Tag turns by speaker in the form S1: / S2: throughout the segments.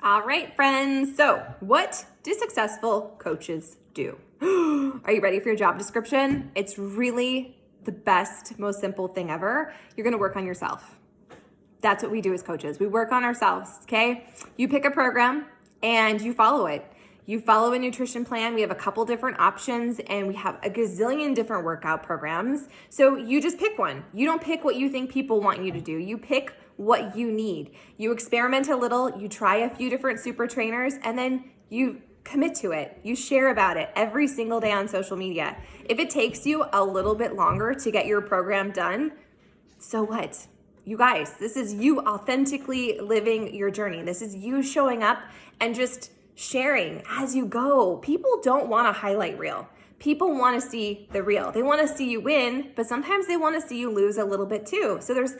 S1: All right, friends. So, what do successful coaches do? Are you ready for your job description? It's really the best, most simple thing ever. You're going to work on yourself. That's what we do as coaches. We work on ourselves, okay? You pick a program and you follow it. You follow a nutrition plan. We have a couple different options and we have a gazillion different workout programs. So you just pick one. You don't pick what you think people want you to do. You pick what you need. You experiment a little, you try a few different super trainers, and then you commit to it. You share about it every single day on social media. If it takes you a little bit longer to get your program done, so what? You guys, this is you authentically living your journey. This is you showing up and just sharing as you go. People don't want a highlight reel. People want to see the real. They want to see you win, but sometimes they want to see you lose a little bit too. So there's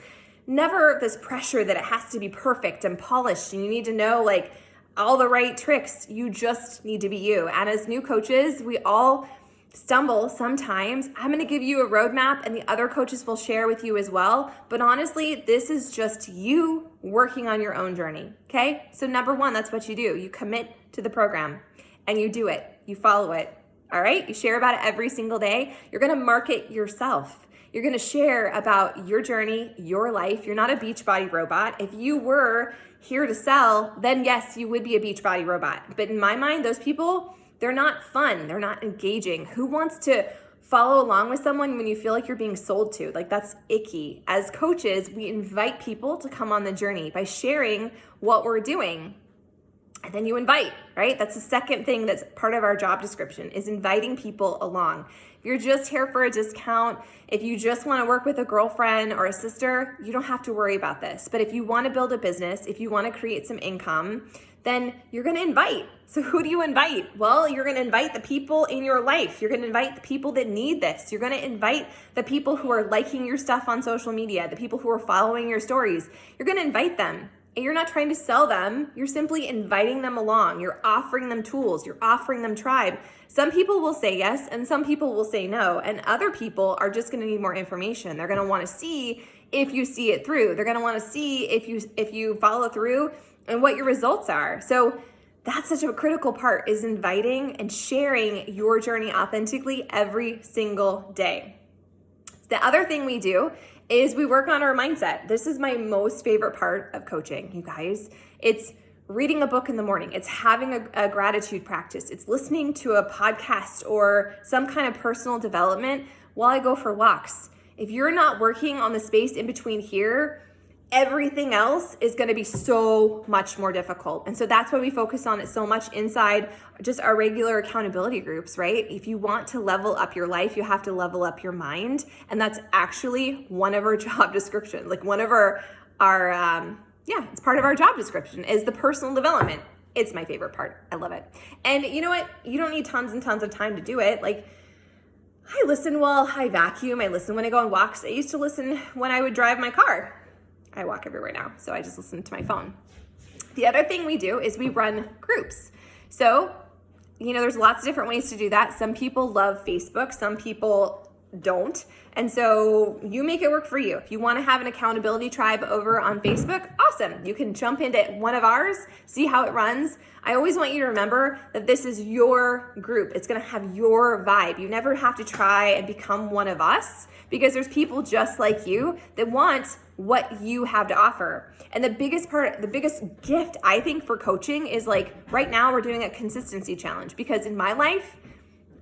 S1: never this pressure that it has to be perfect and polished and you need to know like all the right tricks. You just need to be you. And as new coaches, we all stumble sometimes. I'm going to give you a roadmap and the other coaches will share with you as well. But honestly, this is just you working on your own journey. Okay. So number one, that's what you do. You commit to the program and you do it. You follow it. All right. You share about it every single day. You're going to market yourself. You're going to share about your journey, your life. You're not a Beachbody robot. If you were here to sell, then yes, you would be a Beachbody robot. But in my mind, those people, they're not fun. They're not engaging. Who wants to follow along with someone when you feel like you're being sold to? Like that's icky. As coaches, we invite people to come on the journey by sharing what we're doing. And then you invite, right? That's the second thing that's part of our job description is inviting people along. If you're just here for a discount, if you just want to work with a girlfriend or a sister, you don't have to worry about this. But if you want to build a business, if you want to create some income, then you're going to invite. So who do you invite? Well, you're going to invite the people in your life. You're going to invite the people that need this. You're going to invite the people who are liking your stuff on social media, the people who are following your stories. You're going to invite them. And you're not trying to sell them. You're simply inviting them along. You're offering them tools. You're offering them tribe. Some people will say yes and some people will say no. And other people are just going to need more information. They're going to want to see if you see it through. They're going to want to see if you follow through and what your results are. So that's such a critical part is inviting and sharing your journey authentically every single day. The other thing we do is we work on our mindset. This is my most favorite part of coaching, you guys. It's reading a book in the morning. It's having a gratitude practice. It's listening to a podcast or some kind of personal development while I go for walks. If you're not working on the space in between here, everything else is going to be so much more difficult. And so that's why we focus on it so much inside just our regular accountability groups, right? If you want to level up your life, you have to level up your mind. And that's actually one of our job descriptions, like one of our it's part of our job description is the personal development. It's my favorite part. I love it. And you know what? You don't need tons and tons of time to do it. Like I listen while I vacuum. I listen when I go on walks. I used to listen when I would drive my car. I walk everywhere now, so I just listen to my phone. The other thing we do is we run groups. So, there's lots of different ways to do that. Some people love Facebook, some people don't. And so you make it work for you. If you want to have an accountability tribe over on Facebook, awesome. You can jump into one of ours, see how it runs. I always want you to remember that this is your group. It's going to have your vibe. You never have to try and become one of us because there's people just like you that want what you have to offer. And the biggest gift I think for coaching is like right now we're doing a consistency challenge because in my life,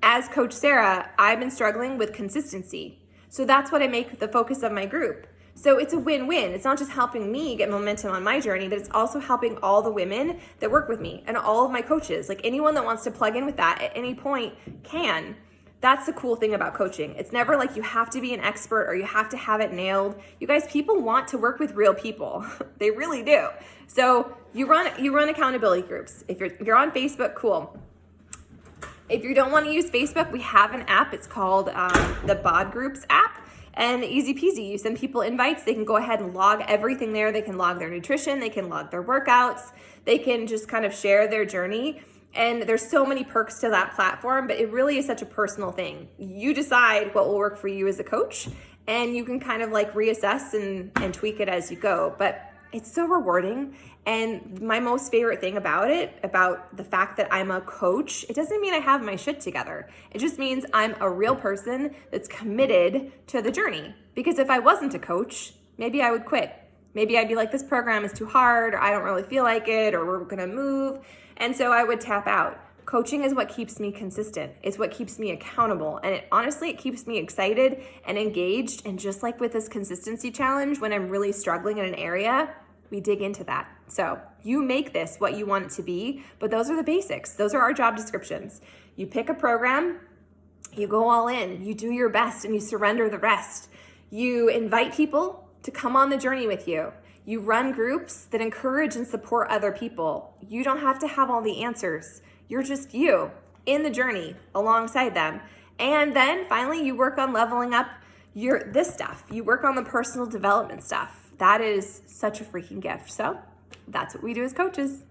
S1: as Coach Sarah, I've been struggling with consistency. So that's what I make the focus of my group. So it's a win-win. It's not just helping me get momentum on my journey, but it's also helping all the women that work with me and all of my coaches. Like anyone that wants to plug in with that at any point can. That's the cool thing about coaching. It's never like you have to be an expert or you have to have it nailed. You guys, people want to work with real people. They really do. So you run accountability groups. If you're on Facebook, cool. If you don't want to use Facebook, we have an app. It's called the BOD Groups app. And easy peasy, you send people invites. They can go ahead and log everything there. They can log their nutrition. They can log their workouts. They can just kind of share their journey. And there's so many perks to that platform, but it really is such a personal thing. You decide what will work for you as a coach, and you can kind of like reassess and tweak it as you go. But it's so rewarding. And my most favorite thing about it, about the fact that I'm a coach, it doesn't mean I have my shit together. It just means I'm a real person that's committed to the journey. Because if I wasn't a coach, maybe I would quit. Maybe I'd be like, this program is too hard, or I don't really feel like it, or we're gonna move. And so I would tap out. Coaching is what keeps me consistent. It's what keeps me accountable. And honestly, it keeps me excited and engaged. And just like with this consistency challenge, when I'm really struggling in an area, we dig into that. So you make this what you want it to be, but those are the basics. Those are our job descriptions. You pick a program, you go all in, you do your best, and you surrender the rest. You invite people to come on the journey with you. You run groups that encourage and support other people. You don't have to have all the answers. You're just you in the journey alongside them. And then finally, you work on leveling up this stuff. You work on the personal development stuff. That is such a freaking gift. So that's what we do as coaches.